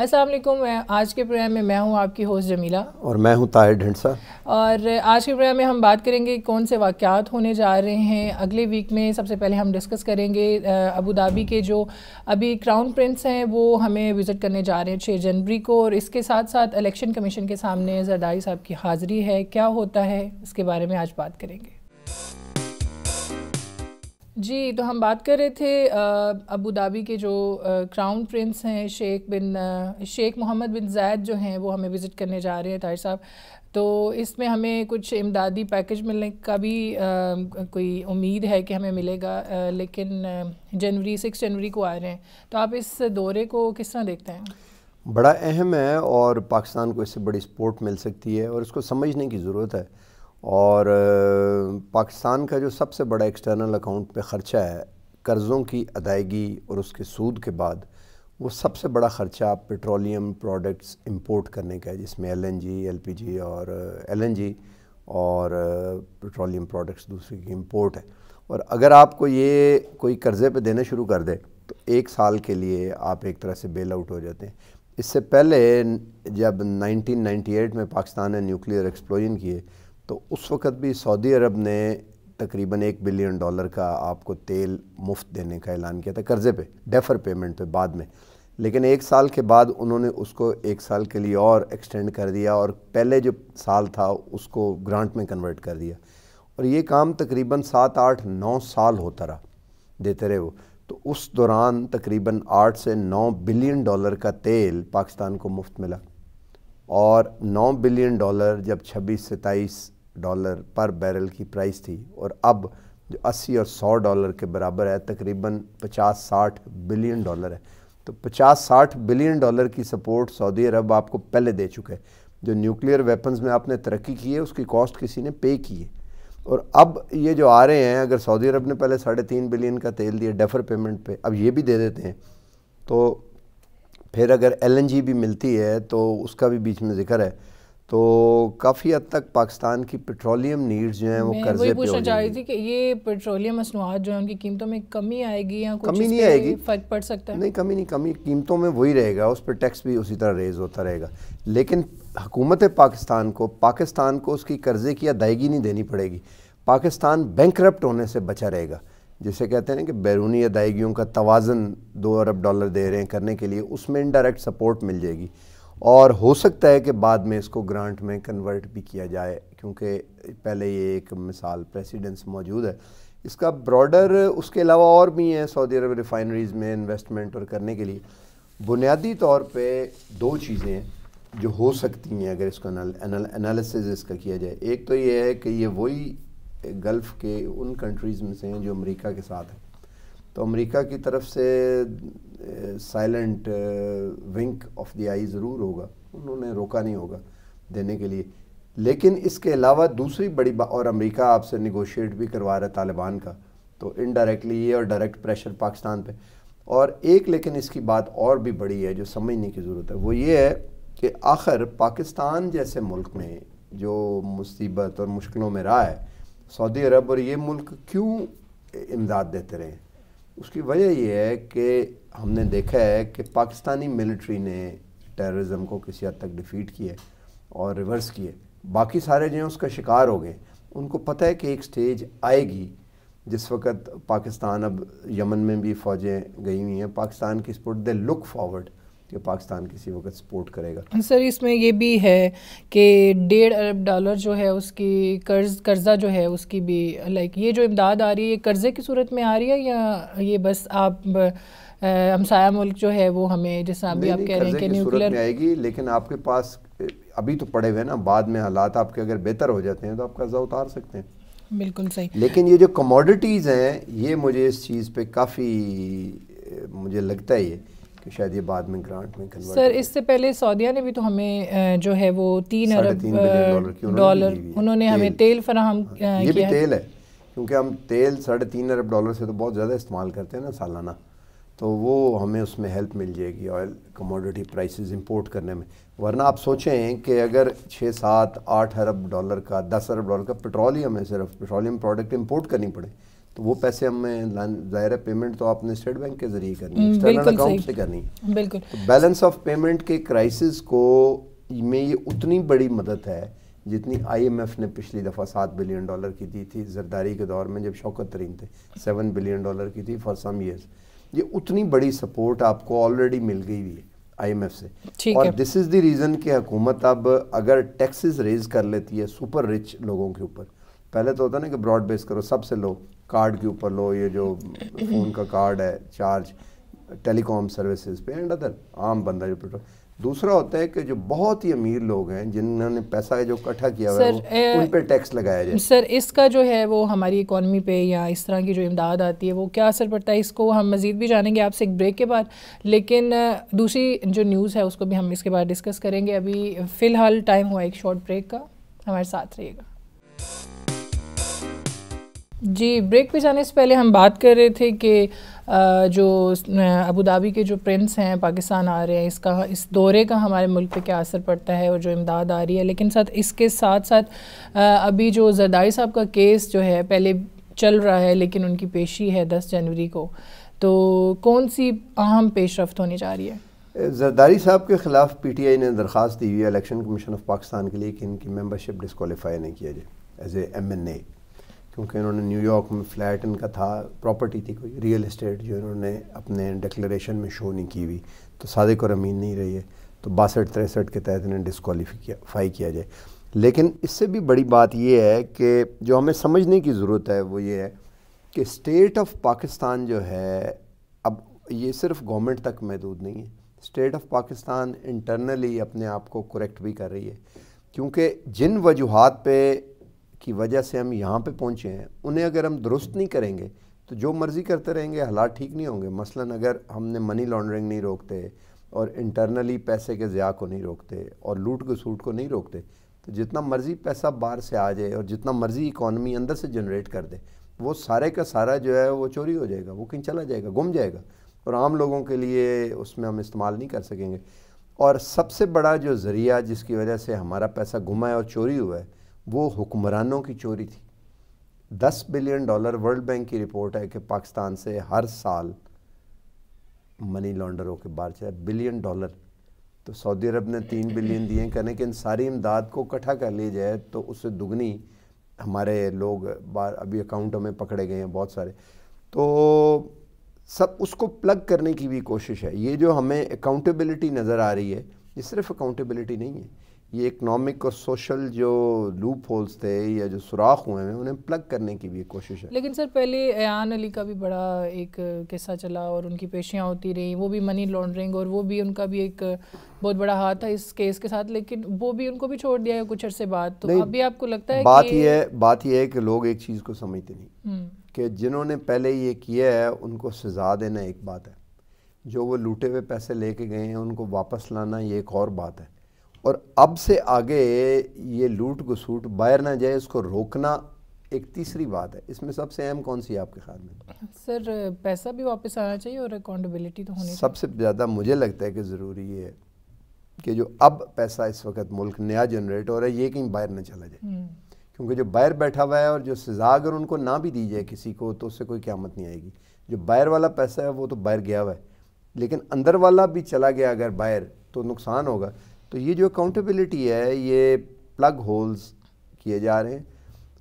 السلام علیکم. آج کے پروگرام میں ہوں آپ کی ہوسٹ جمیلہ اور میں ہوں طاہر ڈھنڈسا. اور آج کے پروگرام میں ہم بات کریں گے کون سے واقعات ہونے جا رہے ہیں اگلے ویک میں. سب سے پہلے ہم ڈسکس کریں گے ابوظہبی کے جو ابھی کراؤن پرنس ہیں وہ ہمیں وزٹ کرنے جا رہے ہیں 6 جنوری کو, اور اس کے ساتھ ساتھ الیکشن کمیشن کے سامنے زرداری صاحب کی حاضری ہے. کیا ہوتا ہے اس کے بارے میں آج بات کریں گے. جی, تو ہم بات کر رہے تھے ابوظہبی کے جو کراؤن پرنس ہیں شیخ محمد بن زائد جو ہیں وہ ہمیں وزٹ کرنے جا رہے ہیں طاہر صاحب. تو اس میں ہمیں کچھ امدادی پیکج ملنے کا بھی کوئی امید ہے کہ ہمیں ملے گا, لیکن 6 جنوری کو آ رہے ہیں. تو آپ اس دورے کو کس طرح دیکھتے ہیں؟ بڑا اہم ہے اور پاکستان کو اس سے بڑی سپورٹ مل سکتی ہے اور اس کو سمجھنے کی ضرورت ہے. اور پاکستان کا جو سب سے بڑا ایکسٹرنل اکاؤنٹ پہ خرچہ ہے قرضوں کی ادائیگی اور اس کے سود کے بعد, وہ سب سے بڑا خرچہ پیٹرولیم پروڈکٹس امپورٹ کرنے کا ہے, جس میں LNG اور LNG اور پیٹرولیم پروڈکٹس دوسری کی امپورٹ ہے. اور اگر آپ کو یہ کوئی قرضے پہ دینا شروع کر دے تو 1 سال کے لیے آپ ایک طرح سے بیل آؤٹ ہو جاتے ہیں. اس سے پہلے جب 1998 میں پاکستان نے نیوکلیئر ایکسپلوژن کیے تو اس وقت بھی سعودی عرب نے تقریباً $1 بلین کا آپ کو تیل مفت دینے کا اعلان کیا تھا قرضے پہ, ڈیفر پیمنٹ پہ بعد میں. لیکن 1 سال کے بعد انہوں نے اس کو 1 سال کے لیے اور ایکسٹینڈ کر دیا اور پہلے جو سال تھا اس کو گرانٹ میں کنورٹ کر دیا. اور یہ کام تقریباً 7, 8, 9 سال ہوتا رہا, دیتے رہے وہ. تو اس دوران تقریباً $8 سے $9 بلین کا تیل پاکستان کو مفت ملا. اور $9 بلین جب $26-27 پر بیرل کی پرائس تھی, اور اب جو $80 اور $100 کے برابر ہے, تقریباً $50-60 بلین ہے. تو $50-60 بلین کی سپورٹ سعودی عرب آپ کو پہلے دے چکا ہے. جو نیوکلیئر ویپنز میں آپ نے ترقی کی ہے اس کی کاسٹ کسی نے پے کی ہے. اور اب یہ جو آ رہے ہیں, اگر سعودی عرب نے پہلے $3.5 بلین کا تیل دیا ڈیفر پیمنٹ پہ, اب یہ بھی دے دیتے ہیں, تو پھر اگر LNG بھی ملتی ہے تو اس کا بھی بیچ میں ذکر ہے. تو کافی حد تک پاکستان کی پیٹرولیم نیڈز جو ہیں وہ قرضے پہ ہو جائیں گی. میں وہی پوچھنا چاہ رہی تھی کہ یہ پیٹرولیم مصنوعات جو ہیں ان کی قیمتوں میں کمی آئے گی یا کچھ اس پہ فرق پڑ سکتا ہے؟ نہیں, کمی قیمتوں میں وہی رہے گا, اس پہ ٹیکس بھی اسی طرح ریز ہوتا رہے گا. لیکن حکومت پاکستان کو اس کی قرضے کی ادائیگی نہیں دینی پڑے گی. پاکستان بینکرپٹ ہونے سے بچا رہے گا, جسے کہتے ہیں کہ بیرونی ادائیگیوں کا توازن $2 ارب دے رہے ہیں کرنے کے لیے, اس میں انڈائریکٹ سپورٹ مل جائے گی. اور ہو سکتا ہے کہ بعد میں اس کو گرانٹ میں کنورٹ بھی کیا جائے, کیونکہ پہلے یہ ایک مثال پریسیڈنس موجود ہے. اس کا براڈر اس کے علاوہ اور بھی ہیں سعودی عرب ریفائنریز میں انویسٹمنٹ اور کرنے کے لیے. بنیادی طور پہ 2 چیزیں ہیں جو ہو سکتی ہیں اگر اس کو انالیسز اس کا کیا جائے. ایک تو یہ ہے کہ یہ وہی گلف کے ان کنٹریز میں سے ہیں جو امریکہ کے ساتھ ہیں, تو امریکہ کی طرف سے سائلنٹ ونک آف دی آئی ضرور ہوگا, انہوں نے روکا نہیں ہوگا دینے کے لیے. لیکن اس کے علاوہ دوسری بڑی بات, اور امریکہ آپ سے نیگوشیٹ بھی کروا رہا ہے طالبان کا, تو انڈائریکٹلی یہ اور ڈائریکٹ پریشر پاکستان پہ. اور لیکن اس کی بات اور بھی بڑی ہے جو سمجھنے کی ضرورت ہے, وہ یہ ہے کہ آخر پاکستان جیسے ملک میں جو مصیبت اور مشکلوں میں رہا ہے, سعودی عرب اور یہ ملک کیوں امداد دیتے رہے ہیں؟ اس کی وجہ یہ ہے کہ ہم نے دیکھا ہے کہ پاکستانی ملٹری نے ٹیررزم کو کسی حد تک ڈیفیٹ کیا اور ریورس کیے. باقی سارے جو ہیں اس کا شکار ہو گئے. ان کو پتہ ہے کہ ایک سٹیج آئے گی جس وقت پاکستان, اب یمن میں بھی فوجیں گئی ہوئی ہیں پاکستان کی سپورٹ, دے لک فارورڈ کہ پاکستان کسی وقت سپورٹ کرے گا. سر اس میں یہ بھی ہے کہ $1.5 ارب جو ہے اس کی قرضہ جو ہے اس کی بھی یہ جو امداد آ رہی ہے یہ قرضے کی صورت میں آ رہی ہے, یا یہ بس آپ ہمسایہ ملک جو ہے وہ ہمیں جس طرح بھی آپ کہہ رہے ہیں کہ نیوکلیئر میں آئے گی, لیکن آپ کے پاس ابھی تو پڑے ہوئے نا, بعد میں حالات آپ کے اگر بہتر ہو جاتے ہیں تو آپ قرضہ اتار سکتے ہیں. بالکل صحیح. لیکن یہ جو کموڈیٹیز ہیں یہ مجھے اس چیز پہ کافی مجھے لگتا ہے کہ شاید یہ بعد میں گرانٹ میں کنورٹ. سر اس سے پہلے سعودیہ نے بھی تو ہمیں جو ہے وہ $3 ارب انہوں نے ہمیں تیل فراہم کیا. یہ بھی تیل ہے, کیونکہ ہم تیل $3.5 ارب سے تو بہت زیادہ استعمال کرتے ہیں نا سالانہ, تو وہ ہمیں اس میں ہیلپ مل جائے گی آئل کموڈیٹی پرائسز امپورٹ کرنے میں. ورنہ آپ سوچیں کہ اگر $6, 7, 8 ارب کا $10 ارب کا پیٹرولیم ہے, صرف پیٹرولیم پروڈکٹ امپورٹ کرنی پڑے تو وہ پیسے ہمیں ظاہر ہے پیمنٹ تو آپ نے اسٹیٹ بینک کے ذریعے کرنی ہے، ایکسٹرنل اکاؤنٹ سے کرنی ہے. بالکل. تو بیلنس آف پیمنٹ کے کرائسس کو میں یہ اتنی بڑی مدد ہے جتنی آئی ایم ایف نے پچھلی دفعہ $7 بلین کی دی تھی زرداری کے دور میں جب شوکت ترین تھے، $7 بلین کی تھی فار سم ایئرس. یہ اتنی بڑی سپورٹ آپ کو آلریڈی مل گئی ہوئی ہے آئی ایم ایف سے. اور دس از دی ریزن کہ حکومت اب اگر ٹیکسز ریز کر لیتی ہے سپر رچ لوگوں کے اوپر، پہلے تو ہوتا نا کہ براڈ بیس کرو، سب سے لو، کارڈ کے اوپر لو، یہ جو فون کا کارڈ ہے چارج، ٹیلی کام سروسز پہ اینڈ ادر عام بندہ جو پیٹرول. دوسرا ہوتا ہے کہ جو بہت ہی امیر لوگ ہیں جنہوں نے پیسہ جو اکٹھا کیا ہوا ہے ان پہ ٹیکس لگایا جائے. سر اس کا جو ہے وہ ہماری اکانومی پہ یا اس طرح کی جو امداد آتی ہے وہ کیا اثر پڑتا ہے، اس کو ہم مزید بھی جانیں گے آپ سے ایک بریک کے بعد. لیکن دوسری جو نیوز ہے اس کو بھی ہم اس کے بعد ڈسکس کریں گے. ابھی فی الحال ٹائم ہوا ایک شارٹ بریک کا، ہمارے ساتھ رہیے گا. جی بریک پہ جانے سے پہلے ہم بات کر رہے تھے کہ جو ابو دھابی کے جو پرنس ہیں پاکستان آ رہے ہیں، اس دورے کا ہمارے ملک پہ کیا اثر پڑتا ہے اور جو امداد آ رہی ہے. لیکن اس کے ساتھ ساتھ ابھی جو زرداری صاحب کا کیس جو ہے پہلے چل رہا ہے لیکن ان کی پیشی ہے 10 جنوری کو، تو کون سی اہم پیش رفت ہونے جا رہی ہے؟ زرداری صاحب کے خلاف پی ٹی آئی نے درخواست دی ہوئی ہے الیکشن کمیشن آف پاکستان کے لیے کہ ان کی ممبرشپ ڈسکوالیفائی نہیں کیا جائے ایز اے ایم این اے، کیونکہ انہوں نے نیو یارک میں فلیٹ ان کا تھا، پراپرٹی تھی کوئی ریئل اسٹیٹ جو انہوں نے اپنے ڈکلیریشن میں شو نہیں کی ہوئی، تو صادق اور امین نہیں رہی ہے، تو 62-63 کے تحت انہیں ڈسکوالیفائی کیا جائے. لیکن اس سے بھی بڑی بات یہ ہے کہ جو ہمیں سمجھنے کی ضرورت ہے وہ یہ ہے کہ اسٹیٹ آف پاکستان جو ہے اب یہ صرف گورنمنٹ تک محدود نہیں ہے. اسٹیٹ آف پاکستان انٹرنلی اپنے آپ کو کریکٹ بھی کر رہی ہے، کیونکہ جن وجوہات پہ کی وجہ سے ہم یہاں پہ پہنچے ہیں انہیں اگر ہم درست نہیں کریں گے تو جو مرضی کرتے رہیں گے حالات ٹھیک نہیں ہوں گے. مثلا اگر ہم نے منی لانڈرنگ نہیں روکتے اور انٹرنلی پیسے کے ضیاع کو نہیں روکتے اور لوٹ گسوٹ کو نہیں روکتے تو جتنا مرضی پیسہ باہر سے آ جائے اور جتنا مرضی اکانومی اندر سے جنریٹ کر دے وہ سارے کا سارا جو ہے وہ چوری ہو جائے گا، وہ کہیں چلا جائے گا، گم جائے گا، اور عام لوگوں کے لیے اس میں ہم استعمال نہیں کر سکیں گے. اور سب سے بڑا جو ذریعہ جس کی وجہ سے ہمارا پیسہ گما ہے اور چوری ہوا ہے وہ حکمرانوں کی چوری تھی. $10 بلین ورلڈ بینک کی رپورٹ ہے کہ پاکستان سے ہر سال منی لانڈر ہو کے باہر چلا $1 بلین. تو سعودی عرب نے $3 بلین دیے ہیں، کہنے کہ ان ساری امداد کو اکٹھا کر لی جائے تو اس سے دگنی ہمارے لوگ ابھی اکاؤنٹوں میں پکڑے گئے ہیں بہت سارے. تو سب اس کو پلگ کرنے کی بھی کوشش ہے. یہ جو ہمیں اکاؤنٹیبلٹی نظر آ رہی ہے یہ صرف اکاؤنٹیبلٹی نہیں ہے، یہ اکنامک اور سوشل جو لوپ ہولز تھے یا جو سوراخ ہوئے ہیں انہیں پلگ کرنے کی بھی کوشش ہے. لیکن سر پہلے ایان علی کا بھی بڑا ایک قصہ چلا اور ان کی پیشیاں ہوتی رہیں، وہ بھی منی لانڈرنگ، اور وہ بھی ان کا بھی ایک بہت بڑا ہاتھ تھا اس کیس کے ساتھ، لیکن وہ بھی ان کو بھی چھوڑ دیا ہے کچھ عرصے بعد. تو ابھی آپ کو لگتا ہے بات یہ ہے کہ لوگ ایک چیز کو سمجھتے نہیں کہ جنہوں نے پہلے یہ کیا ہے ان کو سزا دینا ایک بات ہے، جو وہ لوٹے ہوئے پیسے لے کے گئے ہیں ان کو واپس لانا یہ ایک اور بات ہے. اور اب سے آگے یہ لوٹ گسوٹ باہر نہ جائے اس کو روکنا ایک تیسری بات ہے. اس میں سب سے اہم کون سی ہے آپ کے خیال میں؟ سر پیسہ بھی واپس آنا چاہیے اور اکاؤنٹیبلٹی تو ہونی چاہیے. سب سے زیادہ مجھے لگتا ہے کہ ضروری یہ ہے کہ جو اب پیسہ اس وقت ملک نیا جنریٹ ہو رہا ہے یہ کہیں باہر نہ چلا جائے، کیونکہ جو باہر بیٹھا ہوا ہے اور جو سزا اگر ان کو نہ بھی دی جائے کسی کو تو اس سے کوئی قیامت نہیں آئے گی. جو باہر والا پیسہ ہے وہ تو باہر گیا ہوا ہے، لیکن اندر والا بھی چلا گیا اگر باہر تو نقصان ہوگا. تو یہ جو اکاؤنٹیبلٹی ہے یہ پلگ ہولز کیے جا رہے ہیں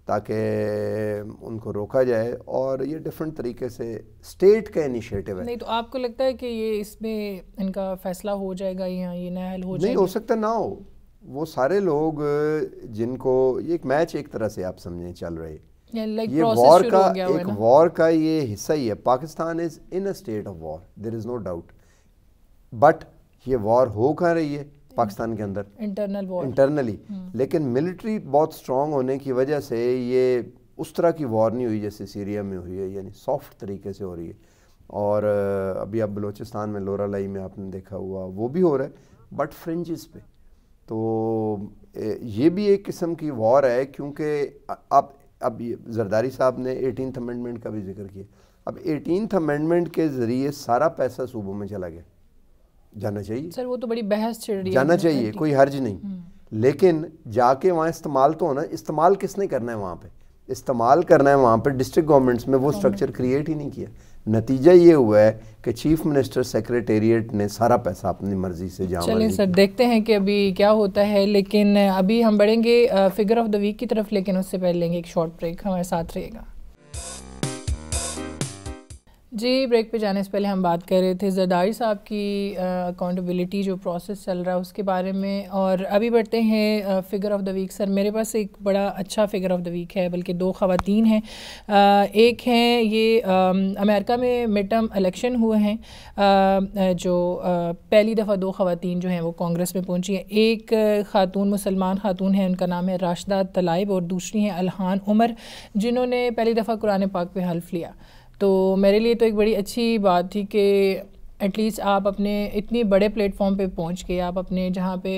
تاکہ ان کو روکا جائے، اور یہ ڈیفرنٹ طریقے سے اسٹیٹ کا انیشیٹو ہے. نہیں تو آپ کو لگتا ہے کہ یہ اس میں ان کا فیصلہ ہو جائے گا یا یہ نیا حل ہو جائے گا؟ نہیں ہو سکتا نہ ہو. وہ سارے لوگ جن کو یہ ایک میچ ایک طرح سے آپ سمجھیں چل رہے، یہ وار کا یہ حصہ ہی ہے. Pakistan is in a state of war, there is no doubt, but یہ وار ہو کہاں رہی ہے پاکستان کے اندر انٹرنلی، لیکن ملٹری بہت سٹرونگ ہونے کی وجہ سے یہ اس طرح کی وار نہیں ہوئی جیسے سیریا میں ہوئی ہے، یعنی سافٹ طریقے سے ہو رہی ہے. اور ابھی اب بلوچستان میں لورا لائی میں آپ نے دیکھا ہوا وہ بھی ہو رہا ہے بٹ فرنجز پہ. تو یہ بھی ایک قسم کی وار ہے، کیونکہ اب زرداری صاحب نے 18th امینڈمنٹ کا بھی ذکر کیا. اب 18th امینڈمنٹ کے ذریعے سارا پیسہ صوبوں میں چلا گیا، جانا چاہیے سر، وہ تو بڑی بحث چھڑ رہی ہے، جانا چاہیے، کوئی حرج نہیں، لیکن جا کے وہاں استعمال تو ہونا. استعمال کس نے کرنا ہے وہاں پہ؟ استعمال کرنا ہے وہاں پہ ڈسٹرکٹ گورنمنٹس میں وہ اسٹرکچر کریٹ ہی نہیں کیا. نتیجہ یہ ہوا ہے کہ چیف منسٹر سیکریٹریٹ نے سارا پیسہ اپنی مرضی سے جہاں چلیں سر دیکھتے ہیں کہ ابھی کیا ہوتا ہے. لیکن ابھی ہم بڑھیں گے فگر آف دا ویک کی طرف, لیکن اس سے پہلے لیں گے ایک شارٹ بریک. ہمارے ساتھ رہے گا. جی بریک پہ جانے سے پہلے ہم بات کر رہے تھے زرداری صاحب کی اکاؤنٹیبلٹی جو پروسیس چل رہا ہے اس کے بارے میں, اور ابھی بڑھتے ہیں فگر آف دا ویک. سر میرے پاس ایک بڑا اچھا فگر آف دا ویک ہے, بلکہ دو خواتین ہیں. ایک ہیں یہ امریکہ میں مڈ ٹرم الیکشن ہوئے ہیں, جو پہلی دفعہ دو خواتین جو ہیں وہ کانگریس میں پہنچی ہیں. ایک خاتون مسلمان خاتون ہیں, ان کا نام ہے راشدہ طلائب, اور دوسری ہیں الہان عمر, جنہوں نے پہلی دفعہ قرآن پاک پہ حلف لیا. تو میرے لیے تو ایک بڑی اچھی بات تھی کہ ایٹ لیسٹ آپ اپنے اتنی بڑے پلیٹ فارم پہ پہنچ کے آپ اپنے جہاں پہ,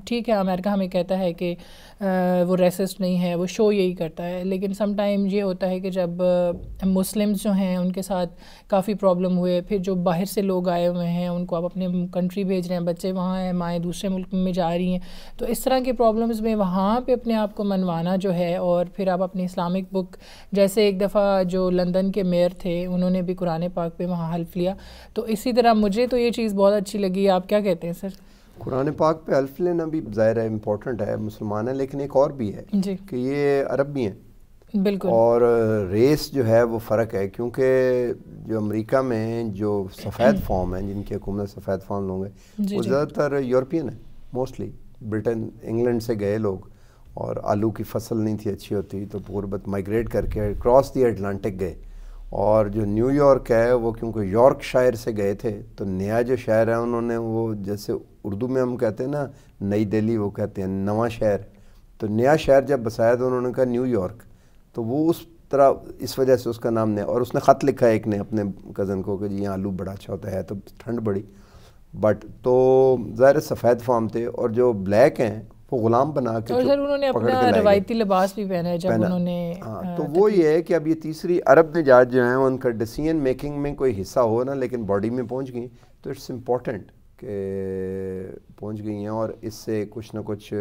ٹھیک ہے امریکہ ہمیں کہتا ہے کہ وہ ریسسٹ نہیں ہے, وہ شو یہی کرتا ہے, لیکن سم ٹائم یہ ہوتا ہے کہ جب مسلمز جو ہیں ان کے ساتھ کافی پرابلم ہوئے, پھر جو باہر سے لوگ آئے ہوئے ہیں ان کو آپ اپنے کنٹری بھیج رہے ہیں, بچے وہاں ہیں, مائیں دوسرے ملک میں جا رہی ہیں, تو اس طرح کے پرابلمز میں وہاں پہ اپنے آپ کو منوانا جو ہے, اور پھر آپ اپنی اسلامک بک, جیسے ایک دفعہ جو لندن کے میئر تھے انہوں نے بھی قرآن پاک پہ وہاں حلف لیا, تو اسی طرح مجھے تو یہ چیز بہت اچھی لگی. آپ کیا کہتے ہیں سر؟ قرآن پاک پہ حلف لینا بھی ظاہر ہے امپورٹنٹ ہے, مسلمان ہے, لیکن ایک اور بھی ہے جی کہ یہ عرب بھی ہیں. بالکل. اور ریس جو ہے وہ فرق ہے, کیونکہ جو امریکہ میں جو سفید فارم ہیں, جن کی حکومت سفید فارم لوگ ہیں, وہ زیادہ تر یورپین ہیں موسٹلی. برٹن انگلینڈ سے گئے لوگ, اور آلو کی فصل نہیں تھی اچھی ہوتی, تو غربت مائگریٹ کر کے کراس دی اٹلانٹک گئے. اور جو نیو یارک ہے وہ کیونکہ یارک شائر سے گئے تھے, تو نیا جو شہر ہے انہوں نے وہ, جیسے اردو میں ہم کہتے ہیں نا نئی دہلی, وہ کہتے ہیں نواں شہر, تو نیا شہر جب بسایا تو انہوں نے کہا نیو یارک, تو وہ اس طرح اس وجہ سے اس کا نام نیا. اور اس نے خط لکھا ایک نے اپنے کزن کو کہ جی یہاں آلو بڑا اچھا ہوتا ہے, تو ٹھنڈ بڑی, بٹ تو ظاہر سفید فارم تھے, اور جو بلیک ہیں وہ غلام بنا کے, اور سر انہوں نے اپنا روایتی لباس بھی پہنا ہے جب انہوں نے. ہاں, تو وہ یہ ہے کہ اب یہ تیسری عرب نژاد جو ہیں ان کا ڈیسیژن میکنگ میں کوئی حصہ ہو نا, لیکن باڈی میں پہنچ گئی, تو اٹس امپورٹنٹ کہ پہنچ گئی ہیں, اور اس سے کچھ نہ کچھ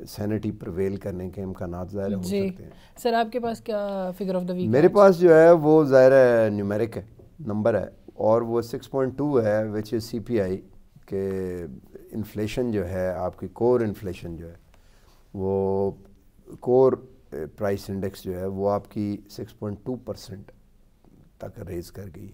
سینٹی پرویل کرنے کے امکانات ظاہر ہو سکتے ہیں. سر آپ کے پاس کیا فگر آف دا ویک؟ میرے پاس جو ہے وہ ظاہر ہے نیومیرک ہے, نمبر ہے, اور وہ 6.2 ہے, وچ از سی پی آئی, کہ انفلیشن جو ہے آپ کی کور انفلیشن جو ہے وہ کور پرائس انڈیکس جو ہے وہ آپ کی 6.2% تک ریز کر گئی,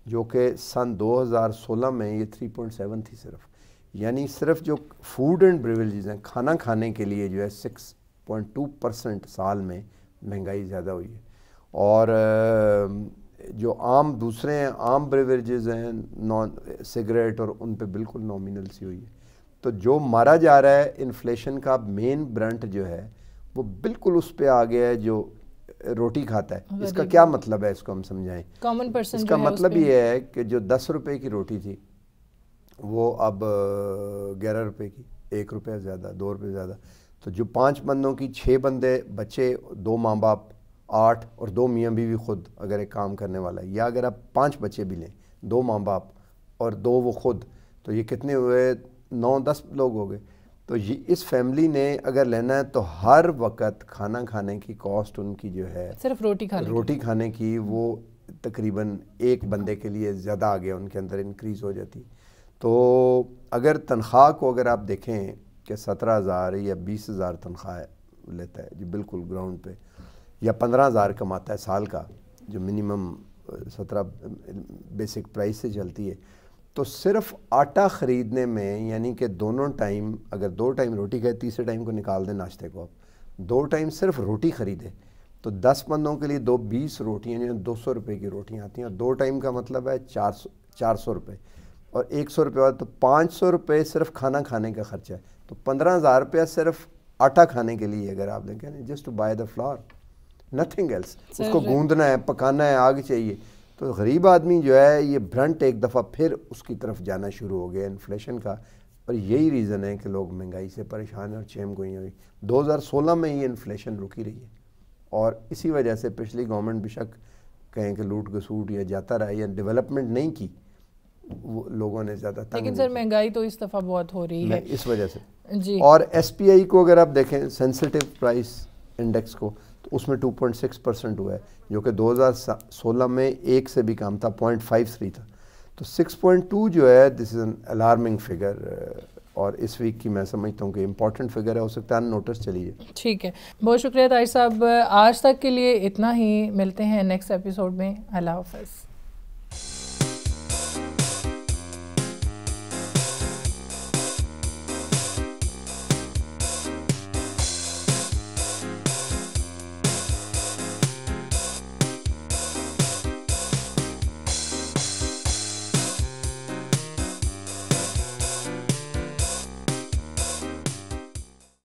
جو کہ سن 2016 میں یہ 3.7 تھی صرف. یعنی صرف جو فوڈ اینڈ بریویجز ہیں, کھانا کھانے کے لیے جو ہے 6.2% سال میں مہنگائی زیادہ ہوئی ہے. اور جو عام دوسرے ہیں عام بریویجز ہیں, نان سگریٹ, اور ان پہ بالکل نامینل سی ہوئی ہے. تو جو مارا جا رہا ہے انفلیشن کا مین برنٹ جو ہے وہ بالکل اس پہ آ گیا ہے جو روٹی کھاتا ہے. اس کا کیا مطلب ہے, اس کو ہم سمجھائیں. اس کا مطلب یہ ہے کہ جو 10 روپے کی روٹی تھی وہ اب 11 روپے کی, 1 روپے زیادہ, 2 روپے زیادہ. تو جو 5 بندوں کی 6 بندے بچے, 2 ماں باپ 8, اور 2 میاں بیوی خود اگر ایک کام کرنے والا ہے, یا اگر آپ 5 بچے بھی لیں, 2 ماں باپ اور 2 وہ خود, تو یہ کتنے ہوئے, 9-10 لوگ ہو گئے. تو یہ اس فیملی نے اگر لینا ہے تو ہر وقت کھانا کھانے کی کاسٹ ان کی جو ہے صرف روٹی کھانے کی وہ تقریباً ایک بندے کے لیے زیادہ آ گیا, ان کے اندر انکریز ہو جاتی. تو اگر تنخواہ کو اگر آپ دیکھیں کہ 17,000 یا 20,000 تنخواہ لیتا ہے جی بالکل گراؤنڈ پہ, یا 15,000 کماتا ہے سال کا, جو منیمم 17 بیسک پرائس سے چلتی ہے, تو صرف آٹا خریدنے میں, یعنی کہ دونوں ٹائم اگر 2 ٹائم روٹی کھائے, تیسرے ٹائم کو نکال دیں ناشتے کو, آپ 2 ٹائم صرف روٹی خریدے, تو 10 بندوں کے لیے 20 روٹیاں جو 200 روپے کی روٹیاں آتی ہیں, اور 2 ٹائم کا مطلب ہے 400 روپے, اور 100 روپے تو 500 روپے صرف کھانا کھانے کا خرچہ ہے. تو 15,000 روپیہ صرف آٹا کھانے کے لیے اگر آپ دیکھیں, just to buy the flower, nothing else. اس کو گوندنا ہے, پکانا ہے, آگ چاہیے. تو غریب آدمی جو ہے یہ برنٹ ایک دفعہ پھر اس کی طرف جانا شروع ہو گیا انفلیشن کا, اور یہی ریزن ہے کہ لوگ مہنگائی سے پریشان ہیں اور چیم گوئیاں ہوئی. 2016 میں یہ انفلیشن رکی رہی ہے, اور اسی وجہ سے پچھلی گورنمنٹ بے شک کہیں کہ لوٹ گسوٹ یا جاتا رہا یا ڈیولپمنٹ نہیں کی, وہ لوگوں نے زیادہ تنگ. لیکن سر مہنگائی تو اس دفعہ بہت ہو رہی ہے اس وجہ سے جی. اور ایس پی آئی کو اگر آپ دیکھیں, سینسٹیو پرائس انڈیکس کو, تو اس میں 2.6% ہوا ہے, جو کہ 2016 میں 1 سے بھی کم تھا, 0.53 تھا. تو 6.2 جو ہے دس از این الارمنگ فگر, اور اس ویک کی میں سمجھتا ہوں کہ امپورٹنٹ فگر ہے, ہو سکتا ہے نوٹس چلیے. ٹھیک ہے, بہت شکریہ طاہر صاحب. آج تک کے لیے اتنا ہی, ملتے ہیں نیکسٹ ایپیسوڈ میں. اللہ حافظ.